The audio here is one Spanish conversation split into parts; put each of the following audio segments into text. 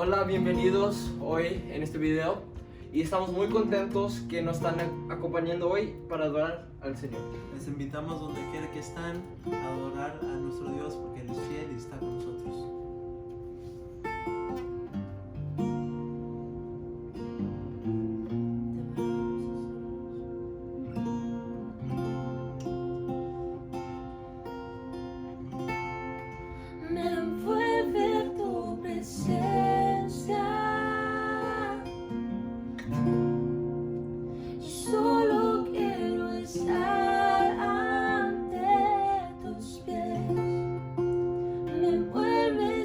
Hola, bienvenidos hoy en este video y estamos muy contentos que nos están acompañando hoy para adorar al Señor. Les invitamos donde quiera que están a adorar a nuestro Dios porque Él es fiel y está con nosotros. Me envuelve tu presencia y solo quiero estar ante tus pies. Me envuelve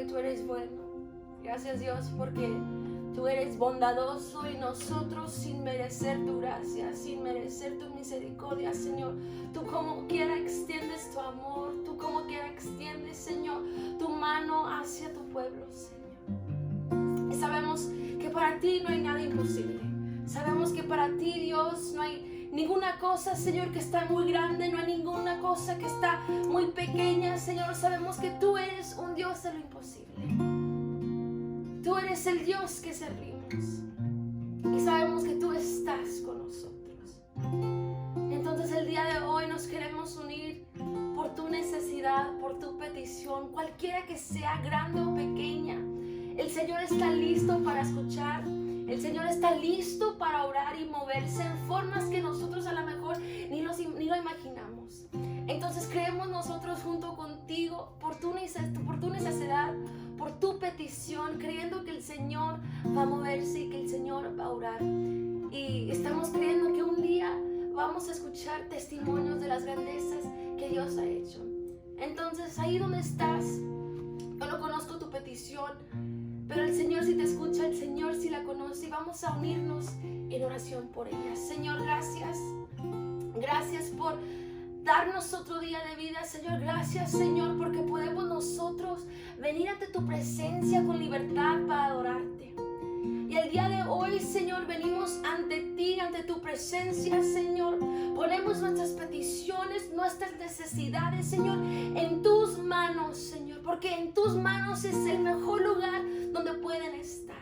porque tú eres bueno. Gracias, Dios, porque tú eres bondadoso y nosotros, sin merecer tu gracia, sin merecer tu misericordia, Señor, tú como quiera extiendes tu amor, tú como quiera extiendes, Señor, tu mano hacia tu pueblo, Señor. Y sabemos que para ti no hay nada imposible. Sabemos que para ti, Dios, no hay ninguna cosa, Señor, que está muy grande, no hay ninguna cosa que está muy pequeña, Señor. Sabemos que tú eres un Dios de lo imposible. Tú eres el Dios que servimos. Y sabemos que tú estás con nosotros. Entonces el día de hoy nos queremos unir por tu necesidad, por tu petición, cualquiera que sea, grande o pequeña. El Señor está listo para escuchar. El Señor está listo para orar y moverse en formas que nosotros a lo mejor ni lo imaginamos. Entonces creemos nosotros junto contigo por tu necesidad, por tu petición, creyendo que el Señor va a moverse y que el Señor va a orar. Y estamos creyendo que un día vamos a escuchar testimonios de las grandezas que Dios ha hecho. Entonces ahí donde estás, yo no conozco tu petición, pero el Señor sí te escucha, el Señor sí la conoce y vamos a unirnos en oración por ella. Señor, gracias. Gracias por darnos otro día de vida, Señor. Gracias, Señor, porque podemos nosotros venir ante tu presencia con libertad para adorarte. Y el día de hoy, Señor, venimos ante ti, ante tu presencia, Señor. Ponemos nuestras peticiones, nuestras necesidades, Señor, en tus manos, Señor, porque en tus manos es el mejor lugar donde pueden estar.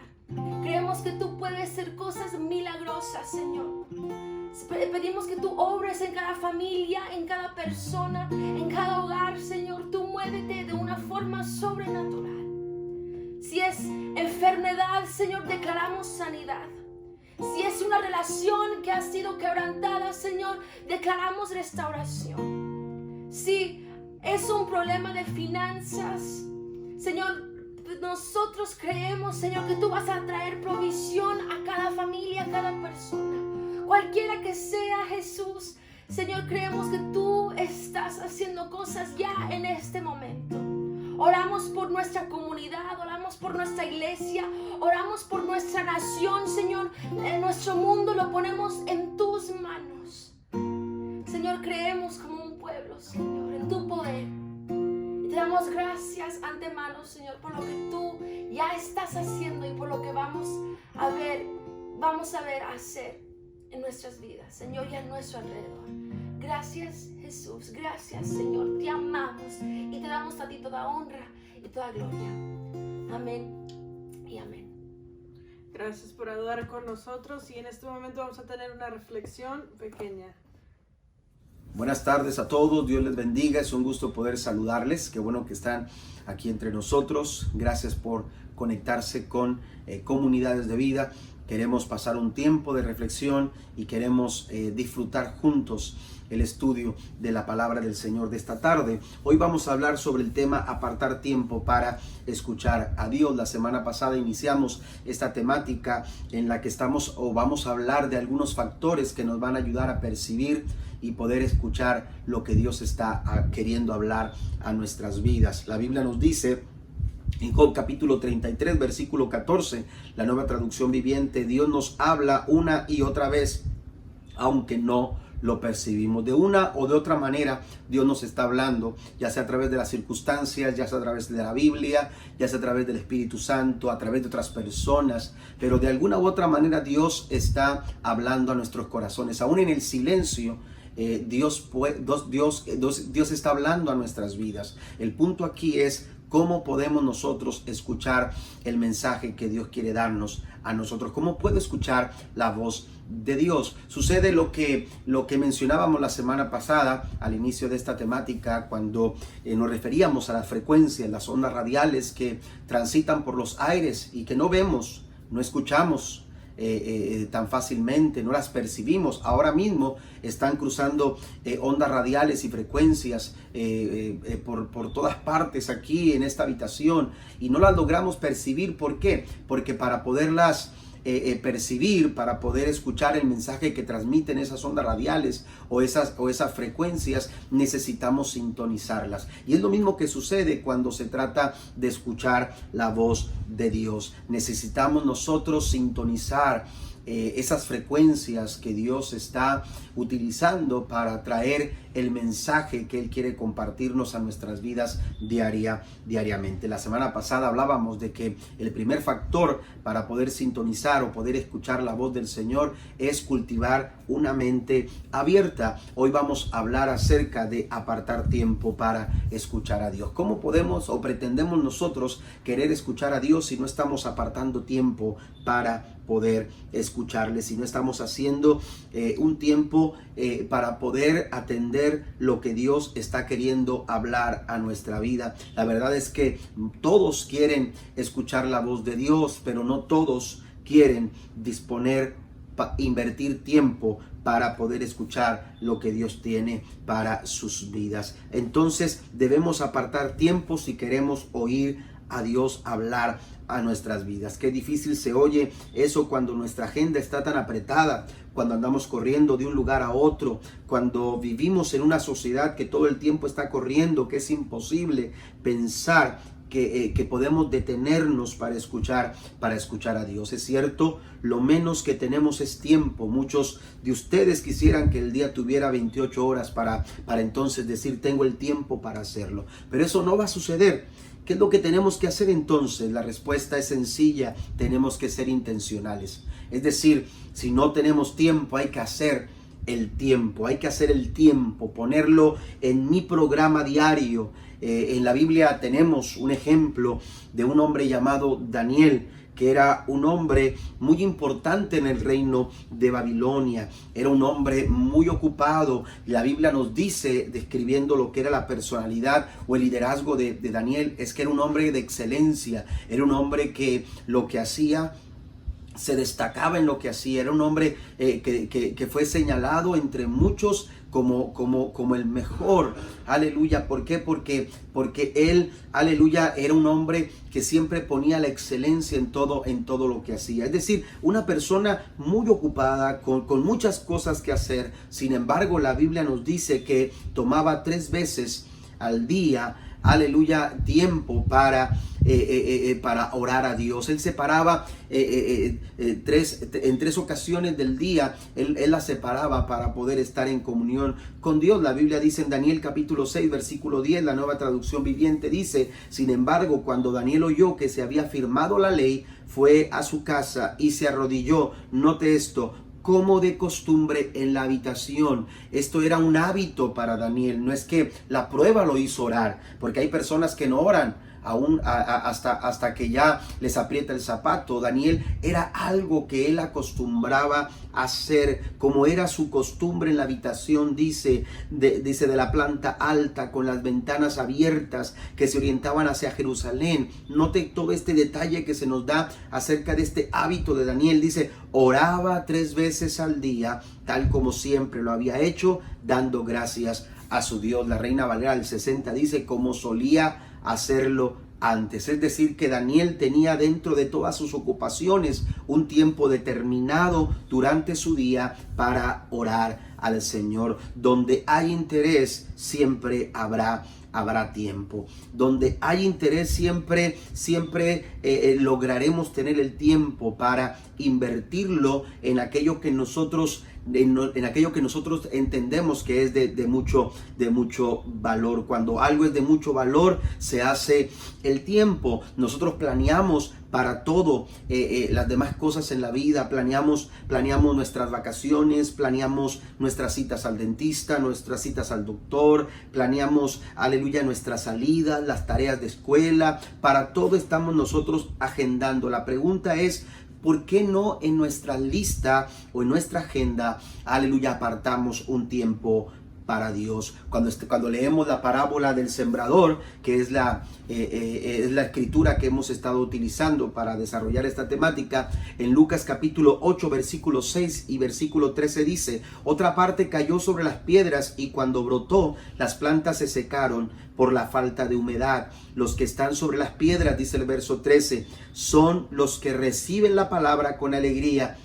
Creemos que tú puedes hacer cosas milagrosas, Señor. Pedimos que tú obres en cada familia, en cada persona, en cada hogar, Señor. Tú muévete de una forma sobrenatural. Si es enfermedad, Señor, declaramos sanidad. Si es una relación que ha sido quebrantada, Señor, declaramos restauración. Si es un problema de finanzas, Señor, nosotros creemos, Señor, que tú vas a traer provisión a cada familia, a cada persona. Cualquiera que sea, Jesús, Señor, creemos que tú estás haciendo cosas ya en este momento. Oramos por nuestra comunidad, oramos por nuestra iglesia, oramos por nuestra nación, Señor. Nuestro mundo lo ponemos en tus manos. Señor, creemos como un pueblo, Señor, en tu poder. Y te damos gracias antemano, Señor, por lo que tú ya estás haciendo y por lo que vamos a ver hacer en nuestras vidas, Señor, y a nuestro alrededor. Gracias, Jesús. Gracias, Señor. Te amamos y te damos a ti toda honra y toda gloria. Amén y amén. Gracias por adorar con nosotros y en este momento vamos a tener una reflexión pequeña. Buenas tardes a todos, Dios les bendiga, es un gusto poder saludarles, qué bueno que están aquí entre nosotros, gracias por conectarse con Comunidades de Vida. Queremos pasar un tiempo de reflexión y queremos disfrutar juntos el estudio de la palabra del Señor de esta tarde. Hoy vamos a hablar sobre el tema apartar tiempo para escuchar a Dios. La semana pasada iniciamos esta temática en la que vamos a hablar de algunos factores que nos van a ayudar a percibir y poder escuchar lo que Dios está queriendo hablar a nuestras vidas. La Biblia nos dice en Job capítulo 33, versículo 14, la Nueva Traducción Viviente: Dios nos habla una y otra vez, aunque no lo percibimos. De una o de otra manera, Dios nos está hablando, ya sea a través de las circunstancias, ya sea a través de la Biblia, ya sea a través del Espíritu Santo, a través de otras personas, pero de alguna u otra manera Dios está hablando a nuestros corazones. Aún en el silencio, Dios está hablando a nuestras vidas. El punto aquí es cómo podemos nosotros escuchar el mensaje que Dios quiere darnos a nosotros. ¿Cómo puedo escuchar la voz de Dios? Sucede lo que mencionábamos la semana pasada al inicio de esta temática, cuando nos referíamos a las frecuencias, las ondas radiales que transitan por los aires y que no vemos, no escuchamos tan fácilmente, no las percibimos. Ahora mismo están cruzando ondas radiales y frecuencias por todas partes aquí en esta habitación y no las logramos percibir. ¿Por qué? Porque para poderlas percibir, para poder escuchar el mensaje que transmiten esas ondas radiales o esas frecuencias, necesitamos sintonizarlas. Y es lo mismo que sucede cuando se trata de escuchar la voz de Dios. Necesitamos nosotros sintonizar esas frecuencias que Dios está utilizando para traer el mensaje que Él quiere compartirnos a nuestras vidas diariamente. La semana pasada hablábamos de que el primer factor para poder sintonizar o poder escuchar la voz del Señor es cultivar una mente abierta. Hoy vamos a hablar acerca de apartar tiempo para escuchar a Dios. ¿Cómo podemos o pretendemos nosotros querer escuchar a Dios si no estamos apartando tiempo para poder escucharle, si no estamos haciendo un tiempo para poder atender lo que Dios está queriendo hablar a nuestra vida? La verdad es que todos quieren escuchar la voz de Dios, pero no todos quieren invertir tiempo para poder escuchar lo que Dios tiene para sus vidas. Entonces debemos apartar tiempo si queremos oír a Dios hablar a nuestras vidas. Qué difícil se oye eso cuando nuestra agenda está tan apretada, cuando andamos corriendo de un lugar a otro, cuando vivimos en una sociedad que todo el tiempo está corriendo, que es imposible pensar que podemos detenernos para escuchar a Dios. Es cierto, lo menos que tenemos es tiempo. Muchos de ustedes quisieran que el día tuviera 28 horas para entonces decir, tengo el tiempo para hacerlo. Pero eso no va a suceder. ¿Qué es lo que tenemos que hacer entonces? La respuesta es sencilla, tenemos que ser intencionales. Es decir, si no tenemos tiempo, hay que hacer el tiempo, ponerlo en mi programa diario. En la Biblia tenemos un ejemplo de un hombre llamado Daniel, que era un hombre muy importante en el reino de Babilonia. Era un hombre muy ocupado. La Biblia nos dice, describiendo lo que era la personalidad o el liderazgo de Daniel, es que era un hombre de excelencia. Era un hombre que lo que hacía, se destacaba en lo que hacía. Era un hombre que fue señalado entre muchos como el mejor. Aleluya. ¿Por qué? Porque él, aleluya, era un hombre que siempre ponía la excelencia en todo lo que hacía. Es decir, una persona muy ocupada, con muchas cosas que hacer. Sin embargo, la Biblia nos dice que tomaba 3 veces al día, aleluya, tiempo para orar a Dios. Él separaba en 3 ocasiones del día, él la separaba para poder estar en comunión con Dios. La Biblia dice en Daniel capítulo 6 versículo 10, la Nueva Traducción Viviente dice: sin embargo, cuando Daniel oyó que se había firmado la ley, fue a su casa y se arrodilló, note esto, como de costumbre en la habitación. Esto era un hábito para Daniel. No es que la prueba lo hizo orar, porque hay personas que no oran aún hasta que ya les aprieta el zapato. Daniel era algo que él acostumbraba a hacer, como era su costumbre en la habitación, dice de la planta alta, con las ventanas abiertas que se orientaban hacia Jerusalén. Note todo este detalle que se nos da acerca de este hábito de Daniel. Dice, oraba 3 veces al día, tal como siempre lo había hecho, dando gracias a su Dios. La Reina Valera del 60 dice, como solía hacerlo antes. Es decir, que Daniel tenía dentro de todas sus ocupaciones un tiempo determinado durante su día para orar al Señor. Donde hay interés, siempre habrá tiempo. Donde hay interés, siempre lograremos tener el tiempo para invertirlo en aquello que nosotros entendemos que es de mucho valor. Cuando algo es de mucho valor, se hace el tiempo. Nosotros planeamos para todo, las demás cosas en la vida. Planeamos nuestras vacaciones, planeamos nuestras citas al dentista, nuestras citas al doctor, planeamos, aleluya, nuestras salidas, las tareas de escuela. Para todo estamos nosotros agendando. La pregunta es, ¿por qué no en nuestra lista o en nuestra agenda, aleluya, apartamos un tiempo para Dios. Cuando leemos la parábola del sembrador, que es la escritura que hemos estado utilizando para desarrollar esta temática, en Lucas capítulo 8, versículo 6 y versículo 13 dice: otra parte cayó sobre las piedras y cuando brotó, las plantas se secaron por la falta de humedad. Los que están sobre las piedras, dice el verso 13, son los que reciben la palabra con alegría.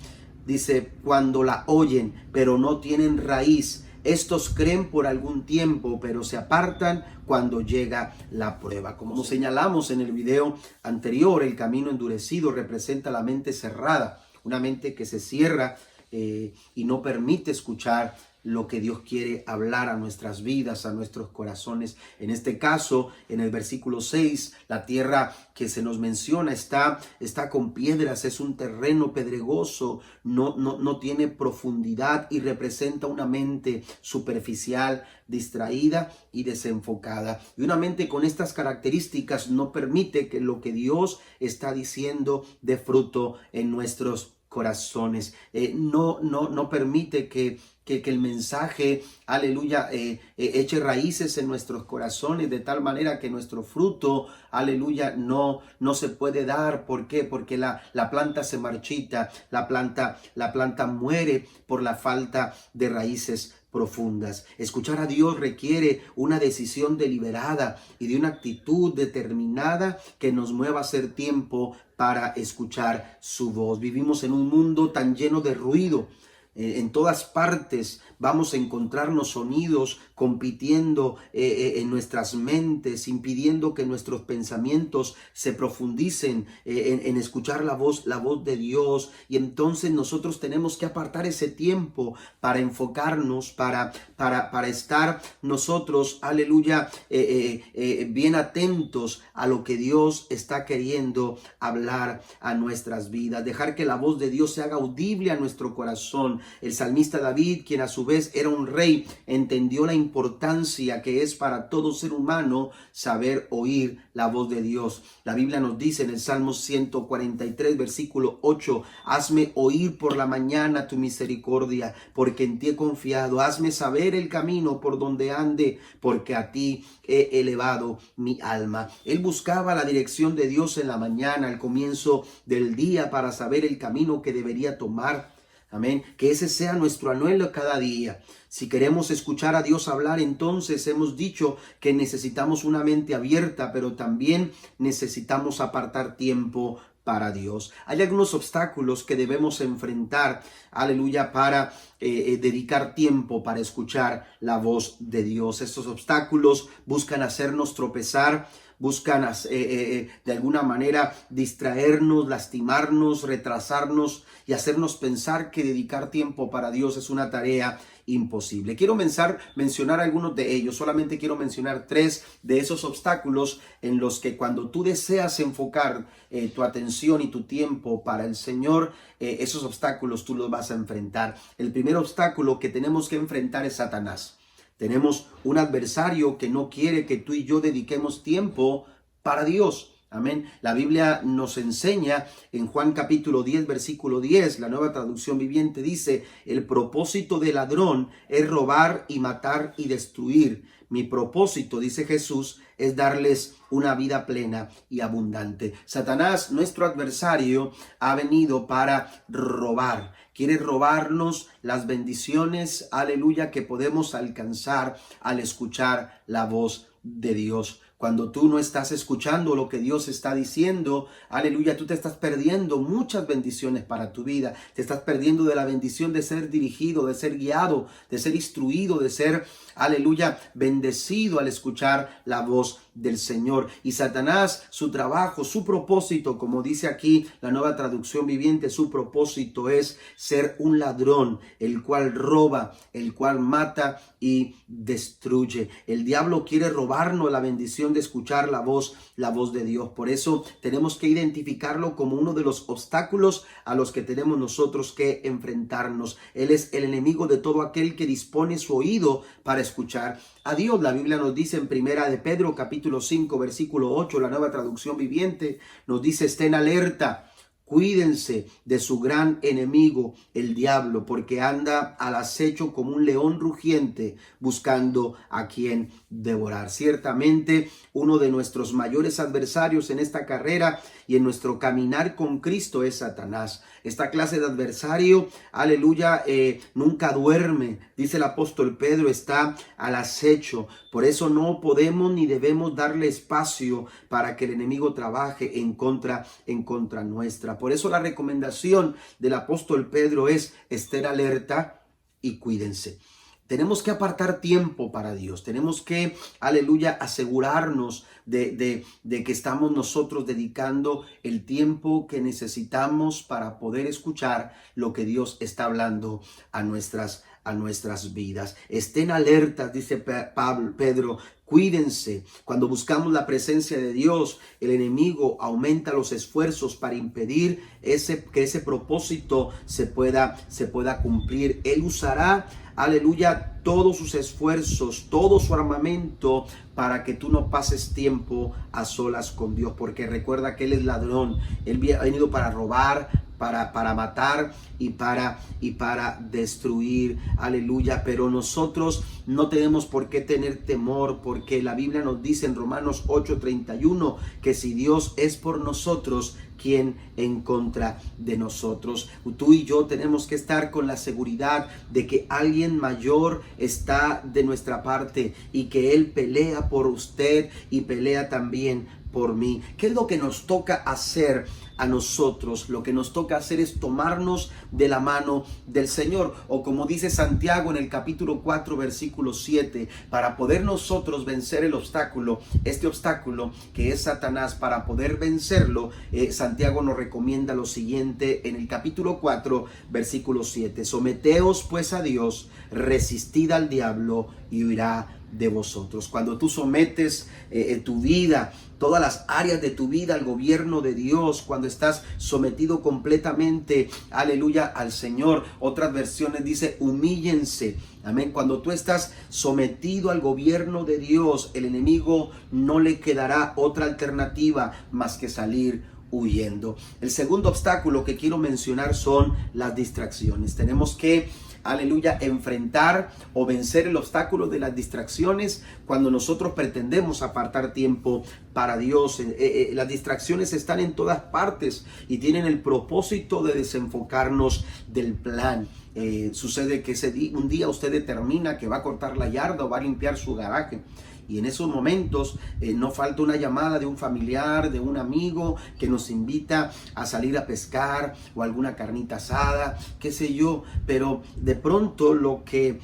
Dice, cuando la oyen, pero no tienen raíz. Estos creen por algún tiempo, pero se apartan cuando llega la prueba. Como señalamos en el video anterior, el camino endurecido representa la mente cerrada, una mente que se cierra y no permite escuchar lo que Dios quiere hablar a nuestras vidas, a nuestros corazones. En este caso, en el versículo 6, la tierra que se nos menciona está con piedras, es un terreno pedregoso, no tiene profundidad y representa una mente superficial, distraída y desenfocada. Y una mente con estas características no permite que lo que Dios está diciendo dé fruto en nuestros corazones. No permite que el mensaje, aleluya, eche raíces en nuestros corazones de tal manera que nuestro fruto, aleluya, no se puede dar. ¿Por qué? Porque la planta se marchita, la planta muere por la falta de raíces profundas. Escuchar a Dios requiere una decisión deliberada y de una actitud determinada que nos mueva a hacer tiempo para escuchar su voz. Vivimos en un mundo tan lleno de ruido. En todas partes vamos a encontrarnos sonidos compitiendo en nuestras mentes, impidiendo que nuestros pensamientos se profundicen en escuchar la voz de Dios. Y entonces nosotros tenemos que apartar ese tiempo para enfocarnos, para estar nosotros, aleluya, bien atentos a lo que Dios está queriendo hablar a nuestras vidas. Dejar que la voz de Dios se haga audible a nuestro corazón. El salmista David, quien a su vez era un rey, entendió la importancia que es para todo ser humano saber oír la voz de Dios. La Biblia nos dice en el Salmo 143, versículo 8, hazme oír por la mañana tu misericordia, porque en ti he confiado. Hazme saber el camino por donde ande, porque a ti he elevado mi alma. Él buscaba la dirección de Dios en la mañana, al comienzo del día, para saber el camino que debería tomar. Amén. Que ese sea nuestro anhelo cada día. Si queremos escuchar a Dios hablar, entonces hemos dicho que necesitamos una mente abierta, pero también necesitamos apartar tiempo para Dios. Hay algunos obstáculos que debemos enfrentar, aleluya, para dedicar tiempo para escuchar la voz de Dios. Estos obstáculos buscan hacernos tropezar, buscan de alguna manera distraernos, lastimarnos, retrasarnos y hacernos pensar que dedicar tiempo para Dios es una tarea imposible. Quiero mencionar algunos de ellos. Solamente quiero mencionar 3 de esos obstáculos en los que cuando tú deseas enfocar tu atención y tu tiempo para el Señor, esos obstáculos tú los vas a enfrentar. El primer obstáculo que tenemos que enfrentar es Satanás. Tenemos un adversario que no quiere que tú y yo dediquemos tiempo para Dios. Amén. La Biblia nos enseña en Juan capítulo 10, versículo 10, la Nueva Traducción Viviente dice: el propósito del ladrón es robar y matar y destruir. Mi propósito, dice Jesús, es darles una vida plena y abundante. Satanás, nuestro adversario, ha venido para robar. Quiere robarnos las bendiciones, aleluya, que podemos alcanzar al escuchar la voz de Dios. Cuando tú no estás escuchando lo que Dios está diciendo, aleluya, tú te estás perdiendo muchas bendiciones para tu vida. Te estás perdiendo de la bendición de ser dirigido, de ser guiado, de ser instruido, de ser, aleluya, bendecido al escuchar la voz del Señor. Y Satanás, su trabajo, su propósito, como dice aquí la Nueva Traducción Viviente, su propósito es ser un ladrón, el cual roba, el cual mata y destruye. El diablo quiere robarnos la bendición de escuchar la voz de Dios. Por eso tenemos que identificarlo como uno de los obstáculos a los que tenemos nosotros que enfrentarnos. Él es el enemigo de todo aquel que dispone su oído para escuchar a Dios. La Biblia nos dice en Primera de Pedro capítulo 5 versículo 8, la Nueva Traducción Viviente nos dice: estén alerta, Cuídense de su gran enemigo, el diablo, porque anda al acecho como un león rugiente buscando a quien devorar. Ciertamente, uno de nuestros mayores adversarios en esta carrera y en nuestro caminar con Cristo es Satanás. Esta clase de adversario, aleluya, nunca duerme. Dice el apóstol Pedro, está al acecho. Por eso no podemos ni debemos darle espacio para que el enemigo trabaje en contra nuestra. Por eso la recomendación del apóstol Pedro es estar alerta y cuídense. Tenemos que apartar tiempo para Dios. Tenemos que, aleluya, asegurarnos de que estamos nosotros dedicando el tiempo que necesitamos para poder escuchar lo que Dios está hablando a nuestras vidas. Estén alertas, dice Pedro. Cuídense. Cuando buscamos la presencia de Dios, el enemigo aumenta los esfuerzos para impedir que ese propósito se pueda cumplir. Él usará, aleluya, todos sus esfuerzos, todo su armamento para que tú no pases tiempo a solas con Dios, porque recuerda que Él es ladrón. Él ha venido para robar, para matar y para destruir, aleluya. Pero nosotros no tenemos por qué tener temor, porque la Biblia nos dice en Romanos 8:31 que si Dios es por nosotros, ¿quién en contra de nosotros? Tú y yo tenemos que estar con la seguridad de que alguien mayor está de nuestra parte y que Él pelea por usted y pelea también por mí. ¿Qué es lo que nos toca hacer a nosotros? Lo que nos toca hacer es tomarnos de la mano del Señor, o como dice Santiago en el capítulo 4 versículo 7, para poder nosotros vencer el obstáculo, este obstáculo que es Satanás, para poder vencerlo, Santiago nos recomienda lo siguiente en el capítulo 4 versículo 7: someteos pues a Dios, resistid al diablo y huirá de vosotros. Cuando tú sometes tu vida, todas las áreas de tu vida al gobierno de Dios, cuando estás sometido completamente, aleluya, al Señor. Otras versiones dice humíllense, amén. Cuando tú estás sometido al gobierno de Dios, el enemigo no le quedará otra alternativa más que salir huyendo. El segundo obstáculo que quiero mencionar son las distracciones. Tenemos que, aleluya, enfrentar o vencer el obstáculo de las distracciones cuando nosotros pretendemos apartar tiempo para Dios. Las distracciones están en todas partes y tienen el propósito de desenfocarnos del plan. Sucede que un día usted determina que va a cortar la yarda o va a limpiar su garaje. Y en esos momentos no falta una llamada de un familiar, de un amigo que nos invita a salir a pescar o alguna carnita asada, qué sé yo. Pero de pronto lo que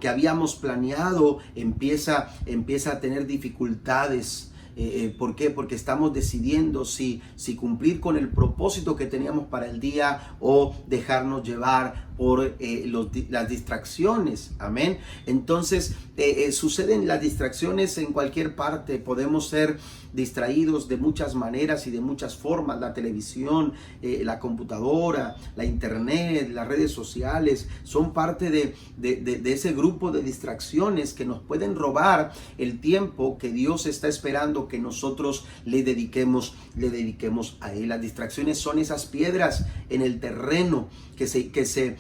habíamos planeado empieza a tener dificultades. ¿Por qué? Porque estamos decidiendo si cumplir con el propósito que teníamos para el día o dejarnos llevar por las distracciones. Amén. Entonces suceden las distracciones en cualquier parte. Podemos ser distraídos de muchas maneras y de muchas formas. La televisión, la computadora, la internet, las redes sociales son parte de ese grupo de distracciones que nos pueden robar el tiempo que Dios está esperando que nosotros le dediquemos a Él. Las distracciones son esas piedras en el terreno que se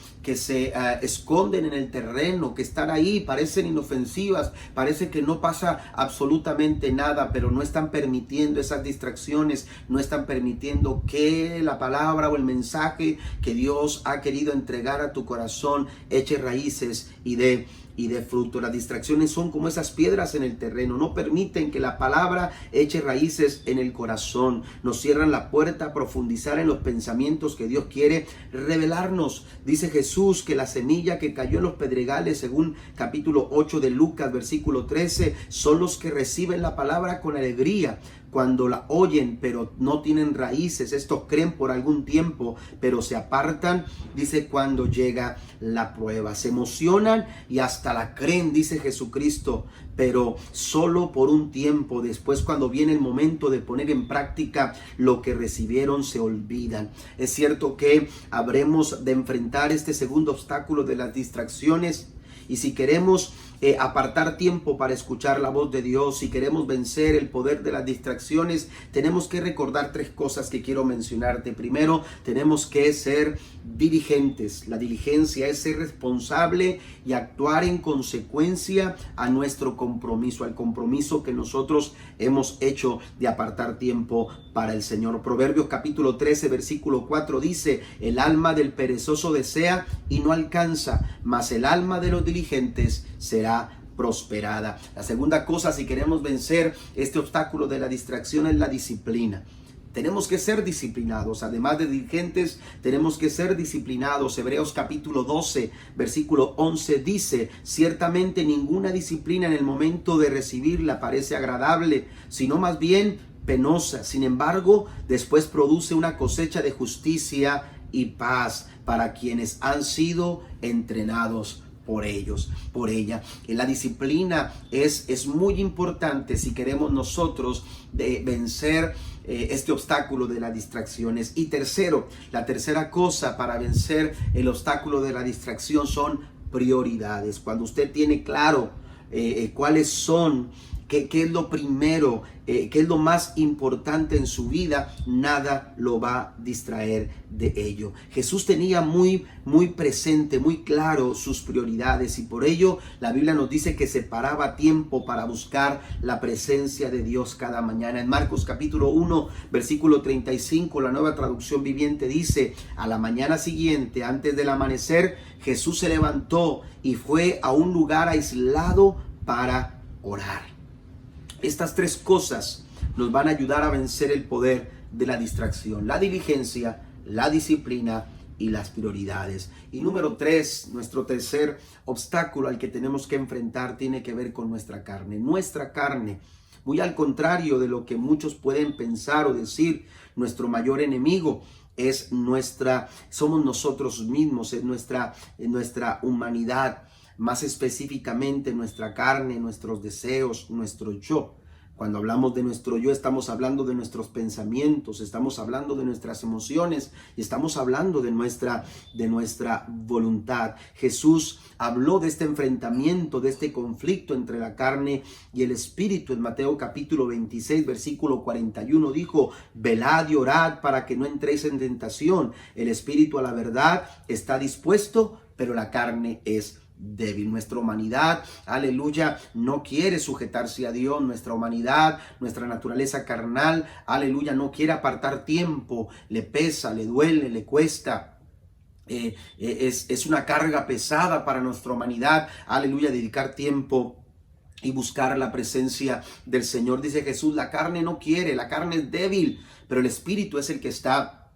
esconden en el terreno, que están ahí, parecen inofensivas, parece que no pasa absolutamente nada, pero no están permitiendo esas distracciones, no están permitiendo que la palabra o el mensaje que Dios ha querido entregar a tu corazón eche raíces y dé fruto. Las distracciones son como esas piedras en el terreno, no permiten que la palabra eche raíces en el corazón, nos cierran la puerta a profundizar en los pensamientos que Dios quiere revelarnos. Dice Jesús que la semilla que cayó en los pedregales, según capítulo 8 de Lucas, versículo 13, son los que reciben la palabra con alegría cuando la oyen, pero no tienen raíces. Estos creen por algún tiempo, pero se apartan, dice, cuando llega la prueba. Se emocionan y hasta la creen, dice Jesucristo, pero solo por un tiempo. Después, cuando viene el momento de poner en práctica lo que recibieron, se olvidan. Es cierto que habremos de enfrentar este segundo obstáculo de las distracciones. Y si queremos apartar tiempo para escuchar la voz de Dios, si queremos vencer el poder de las distracciones, tenemos que recordar 3 cosas que quiero mencionarte. Primero, tenemos que ser diligentes. La diligencia es ser responsable y actuar en consecuencia a nuestro compromiso, al compromiso que nosotros hemos hecho de apartar tiempo para el Señor. Proverbios capítulo 13, versículo 4 dice: el alma del perezoso desea y no alcanza, mas el alma de los diligentes será prosperada. La segunda cosa, si queremos vencer este obstáculo de la distracción, es la disciplina. Tenemos que ser disciplinados. Además de diligentes, tenemos que ser disciplinados. Hebreos capítulo 12, versículo 11 dice: ciertamente ninguna disciplina en el momento de recibirla parece agradable, sino más bien penosa. Sin embargo, después produce una cosecha de justicia y paz para quienes han sido entrenados por ella. La disciplina es muy importante si queremos nosotros vencer este obstáculo de las distracciones. Y tercero, la tercera cosa para vencer el obstáculo de la distracción son prioridades. Cuando usted tiene claro cuáles son, qué es lo primero, qué es lo más importante en su vida, nada lo va a distraer de ello. Jesús tenía muy presente, muy claro sus prioridades, y por ello la Biblia nos dice que separaba tiempo para buscar la presencia de Dios cada mañana. En Marcos capítulo 1, versículo 35, la Nueva Traducción Viviente dice: a la mañana siguiente, antes del amanecer, Jesús se levantó y fue a un lugar aislado para orar. Estas 3 cosas nos van a ayudar a vencer el poder de la distracción: la diligencia, la disciplina y las prioridades. Y número 3, nuestro tercer obstáculo al que tenemos que enfrentar tiene que ver con nuestra carne. Nuestra carne, muy al contrario de lo que muchos pueden pensar o decir, nuestro mayor enemigo somos nosotros mismos, es nuestra humanidad. Más específicamente nuestra carne, nuestros deseos, nuestro yo. Cuando hablamos de nuestro yo, estamos hablando de nuestros pensamientos, estamos hablando de nuestras emociones y estamos hablando de nuestra voluntad. Jesús habló de este enfrentamiento, de este conflicto entre la carne y el espíritu. En Mateo capítulo 26, versículo 41 dijo: velad y orad para que no entréis en tentación. El espíritu a la verdad está dispuesto, pero la carne es débil. Nuestra humanidad, aleluya, no quiere sujetarse a Dios. Nuestra humanidad, nuestra naturaleza carnal, aleluya, no quiere apartar tiempo. Le pesa, le duele, le cuesta. Es una carga pesada para nuestra humanidad, aleluya, dedicar tiempo y buscar la presencia del Señor. Dice Jesús: la carne no quiere, la carne es débil, pero el espíritu es el que está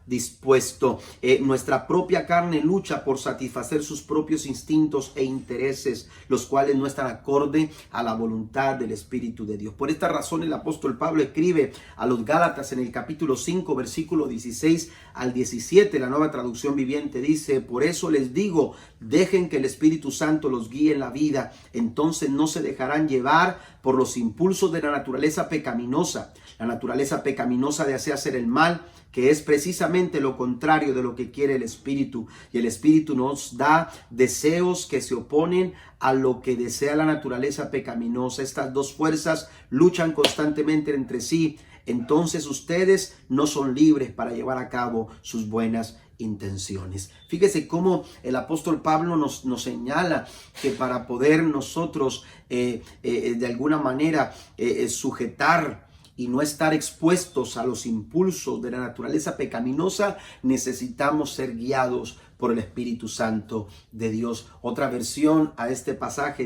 dispuesto. Nuestra propia carne lucha por satisfacer sus propios instintos e intereses, los cuales no están acorde a la voluntad del Espíritu de Dios. Por esta razón el apóstol Pablo escribe a los Gálatas en el capítulo 5, versículo 16 al 17, la Nueva Traducción Viviente dice: por eso les digo, dejen que el Espíritu Santo los guíe en la vida, entonces no se dejarán llevar por los impulsos de la naturaleza pecaminosa. La naturaleza pecaminosa desea hacer el mal, que es precisamente lo contrario de lo que quiere el Espíritu. Y el Espíritu nos da deseos que se oponen a lo que desea la naturaleza pecaminosa. Estas dos fuerzas luchan constantemente entre sí. Entonces ustedes no son libres para llevar a cabo sus buenas intenciones. Fíjese cómo el apóstol Pablo nos señala que para poder nosotros de alguna manera sujetar y no estar expuestos a los impulsos de la naturaleza pecaminosa, necesitamos ser guiados por el Espíritu Santo de Dios. Otra versión a este pasaje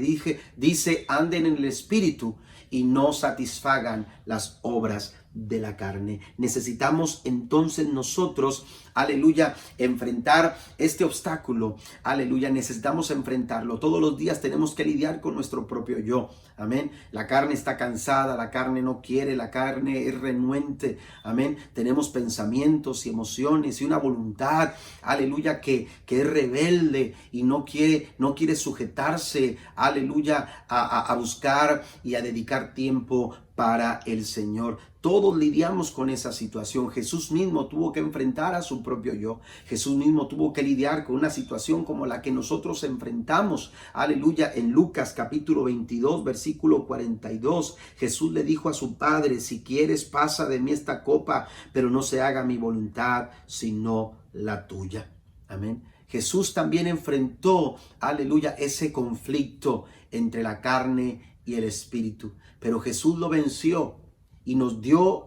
dice: anden en el Espíritu y no satisfagan las obras de la carne. Necesitamos entonces nosotros, aleluya, enfrentar este obstáculo, aleluya, necesitamos enfrentarlo. Todos los días tenemos que lidiar con nuestro propio yo, amén. La carne está cansada, la carne no quiere, la carne es renuente, amén. Tenemos pensamientos y emociones y una voluntad, aleluya, que es rebelde y no quiere sujetarse, aleluya, a buscar y a dedicar tiempo para el Señor. Todos lidiamos con esa situación. Jesús mismo tuvo que enfrentar a su propio yo. Jesús mismo tuvo que lidiar con una situación como la que nosotros enfrentamos. Aleluya. En Lucas capítulo 22, versículo 42, Jesús le dijo a su Padre: si quieres, pasa de mí esta copa, pero no se haga mi voluntad, sino la tuya. Amén. Jesús también enfrentó, aleluya, ese conflicto entre la carne y el espíritu. Pero Jesús lo venció y nos dio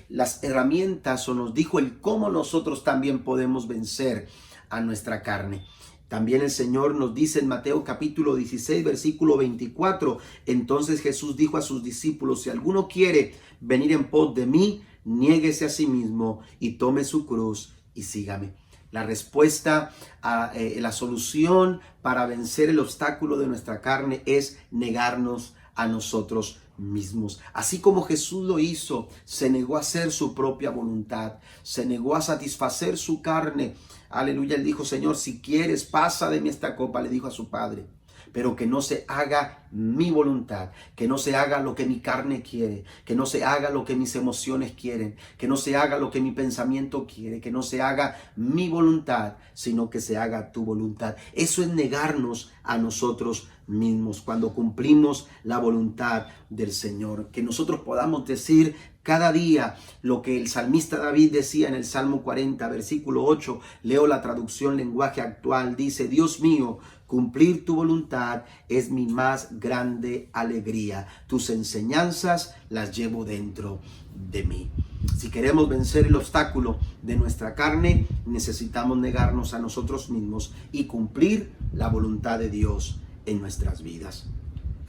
las herramientas, o nos dijo el cómo nosotros también podemos vencer a nuestra carne. También el Señor nos dice en Mateo capítulo 16, versículo 24, entonces Jesús dijo a sus discípulos: si alguno quiere venir en pos de mí, niéguese a sí mismo y tome su cruz y sígame. La respuesta a la solución para vencer el obstáculo de nuestra carne es negarnos a nosotros mismos. Así como Jesús lo hizo, se negó a hacer su propia voluntad, se negó a satisfacer su carne. Aleluya, él dijo: Señor, si quieres, pasa de mí esta copa, le dijo a su Padre, pero que no se haga mi voluntad, que no se haga lo que mi carne quiere, que no se haga lo que mis emociones quieren, que no se haga lo que mi pensamiento quiere, que no se haga mi voluntad, sino que se haga tu voluntad. Eso es negarnos a nosotros mismos cuando cumplimos la voluntad del Señor. Que nosotros podamos decir cada día lo que el salmista David decía en el Salmo 40, versículo 8, leo la traducción lenguaje actual, dice: Dios mío, cumplir tu voluntad es mi más grande alegría. Tus enseñanzas las llevo dentro de mí. Si queremos vencer el obstáculo de nuestra carne, necesitamos negarnos a nosotros mismos y cumplir la voluntad de Dios en nuestras vidas.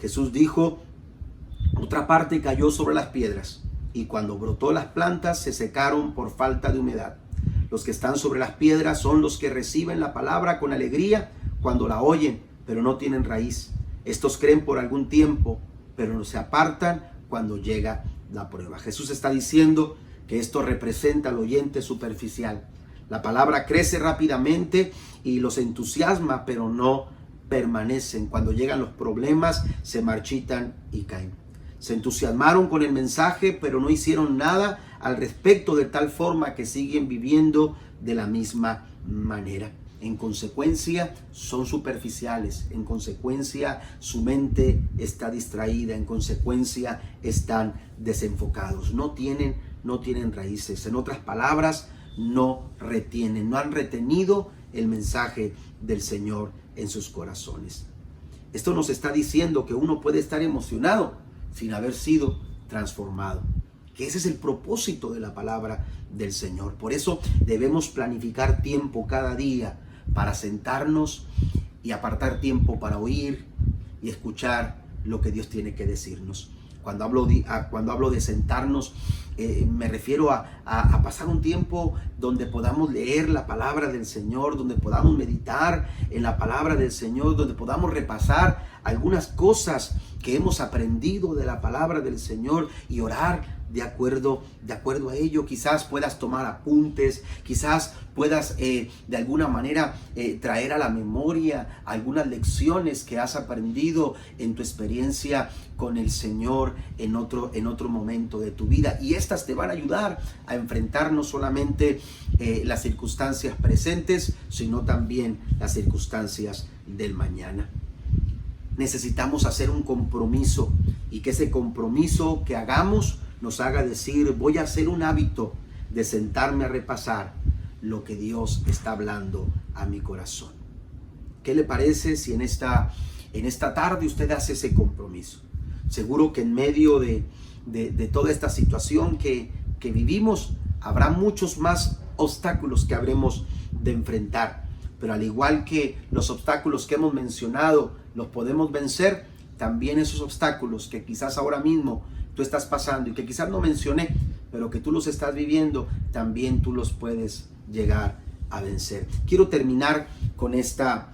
Jesús dijo: otra parte cayó sobre las piedras, y cuando brotó las plantas se secaron por falta de humedad. Los que están sobre las piedras son los que reciben la palabra con alegría cuando la oyen, pero no tienen raíz. Estos creen por algún tiempo, pero no se apartan cuando llega la prueba. Jesús está diciendo que esto representa al oyente superficial. La palabra crece rápidamente y los entusiasma, pero no permanecen. Cuando llegan los problemas, se marchitan y caen. Se entusiasmaron con el mensaje, pero no hicieron nada al respecto, de tal forma que siguen viviendo de la misma manera. En consecuencia, son superficiales. En consecuencia, su mente está distraída. En consecuencia, están desenfocados. No tienen raíces. En otras palabras, no han retenido el mensaje del Señor en sus corazones. Esto nos está diciendo que uno puede estar emocionado sin haber sido transformado, que ese es el propósito de la palabra del Señor. Por eso debemos planificar tiempo cada día para sentarnos y apartar tiempo para oír y escuchar lo que Dios tiene que decirnos. Cuando hablo de sentarnos, me refiero a pasar un tiempo donde podamos leer la palabra del Señor, donde podamos meditar en la palabra del Señor, donde podamos repasar algunas cosas que hemos aprendido de la palabra del Señor y orar de acuerdo a ello. Quizás puedas tomar apuntes, quizás puedas de alguna manera traer a la memoria algunas lecciones que has aprendido en tu experiencia con el Señor en otro momento de tu vida, y estas te van a ayudar a enfrentar no solamente las circunstancias presentes, sino también las circunstancias del mañana. Necesitamos hacer un compromiso, y que ese compromiso que hagamos nos haga decir: voy a hacer un hábito de sentarme a repasar lo que Dios está hablando a mi corazón. ¿Qué le parece si en esta tarde usted hace ese compromiso? Seguro que en medio de toda esta situación que vivimos, habrá muchos más obstáculos que habremos de enfrentar. Pero al igual que los obstáculos que hemos mencionado los podemos vencer, también esos obstáculos que quizás ahora mismo tú estás pasando y que quizás no mencioné, pero que tú los estás viviendo, también tú los puedes llegar a vencer. Quiero terminar con esta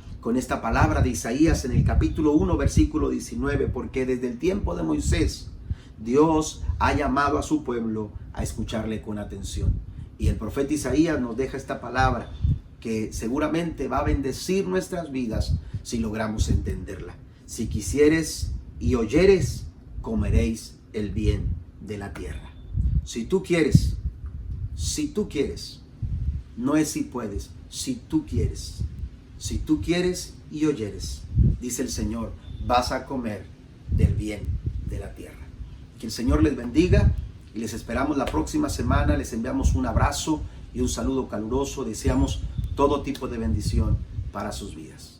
palabra de Isaías en el capítulo 1, versículo 19, porque desde el tiempo de Moisés, Dios ha llamado a su pueblo a escucharle con atención. Y el profeta Isaías nos deja esta palabra que seguramente va a bendecir nuestras vidas si logramos entenderla. Si quisieres y oyeres, comeréis el bien de la tierra. Si tú quieres, no es si puedes, si tú quieres y oyeres, dice el Señor, vas a comer del bien de la tierra. Que el Señor les bendiga y les esperamos la próxima semana. Les enviamos un abrazo y un saludo caluroso. Deseamos todo tipo de bendición para sus vidas.